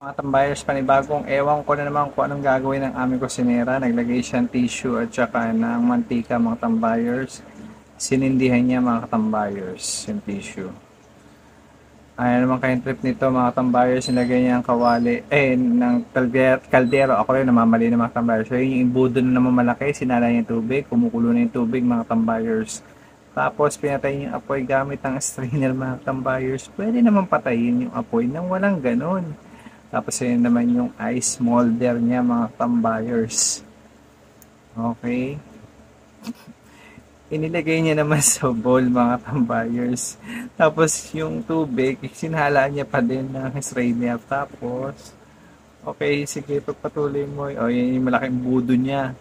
Mga tambayers, panibagong ewan ko na naman kung anong gagawin ng aming kusinera. Naglagay siyang tissue at saka ng mantika mga tambayers. Sinindihan niya mga tambayers yung tissue. Ayaw naman kayong trip nito mga tambayers. Nilagay niya ang kawali, ng kaldero. Ako rin namamali ng mga tambayers. So yun yung imbudo na naman malaki. Sinala niya yung tubig. Kumukulo na yung tubig mga tambayers. Tapos pinatay niya yung apoy gamit ang strainer mga tambayers. Pwede naman patayin yung apoy nang walang ganon. Tapos yun naman yung ice molder niya mga tambayers. Okay. Inilagay niya naman sa bowl mga tambayers. Tapos yung tubig, sinhala niya pa din ng strainer. Tapos, okay, sige, pagpatuloy mo. O, yan yung malaking budo niya.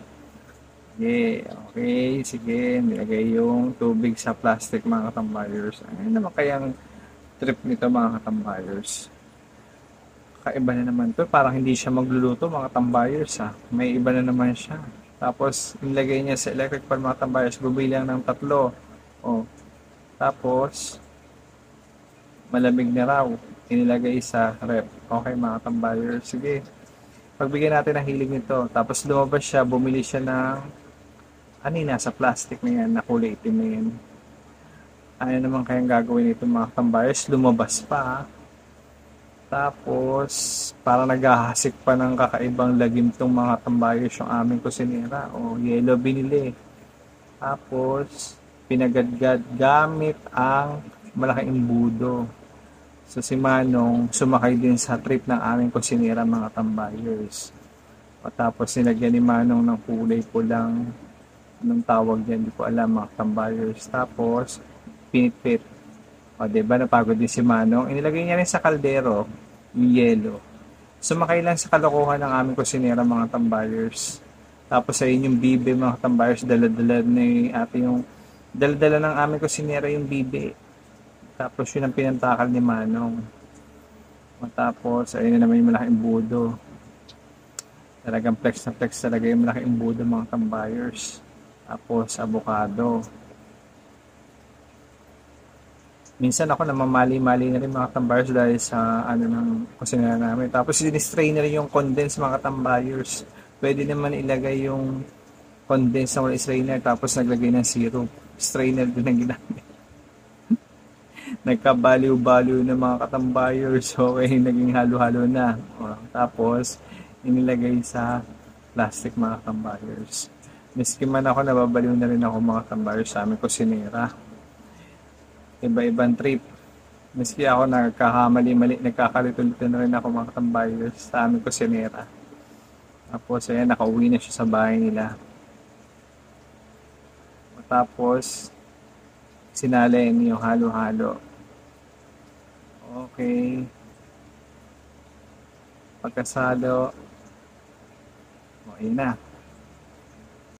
Okay, okay, sige. Nilagay yung tubig sa plastic mga tambayers. Ano naman kayang trip nito mga tambayers? Kaiba na naman to. Parang hindi siya magluluto mga tambayers ha. May iba na naman siya. Tapos, nilagay niya sa electric pan mga tambayers. Gubilang ng tatlo. O, tapos, malamig na raw. Inilagay sa rep. Okay mga tambayers. Sige. Pagbigyan natin ng hilig nito. Tapos lumabas siya. Bumili siya ng ano yun, nasa plastic na yan. Na kulay itim na yan. Ano naman kayang gagawin nito mga tambayers? Lumabas pa ha. Tapos, parang naghahasik pa ng kakaibang lagim tong mga tambayos yung aming kusinera. O, yellow binili. Tapos, pinagadgad gamit ang malaking imbudo. So, si Manong sumakay din sa trip ng aming kusinera mga tambayos. O, tapos, sinagyan ni Manong ng kulay pulang anong tawag yan, di ko alam mga tambayos. Tapos, pinitpit. O, diba, napagod din si Manong. Inilagay niya rin sa kaldero, yung yelo. Sumakay lang sa kalokohan ng aming kusinera, mga tambayers. Tapos, ayun yung bibe, mga tambayers, dala-dala ni ate yung, dala-dala ng aming kusinera yung bibe. Tapos, yun ang pinantakal ni Manong. Tapos, ayun na naman yung malaking budo. Talagang flex na flex talaga yung malaking budo, mga tambayers. Tapos, avocado. Minsan ako namamali-mali na rin mga tambayers dahil sa ano ng kusinera namin. Tapos din-strain na rin yung condense mga tambayers. Pwede naman ilagay yung condense na wala strainer tapos naglagay ng syrup. Strainer din ang ginamit. Nagkabaliw-baliw na mga katambayers. Okay, naging halo-halo na. Tapos, inilagay sa plastic mga tambayers. Miski man ako, nababaliw na rin ako mga tambayers sa aming kusinera. Iba-ibang trip. Miski ako nagkakamali-mali, nagkakalito-lito na rin ako mga tambayers sa aming kusinera. Tapos ayan, nakauwi na siya sa bahay nila. Tapos, sinalin yung halo-halo. Okay. Pagkasalo, okay na.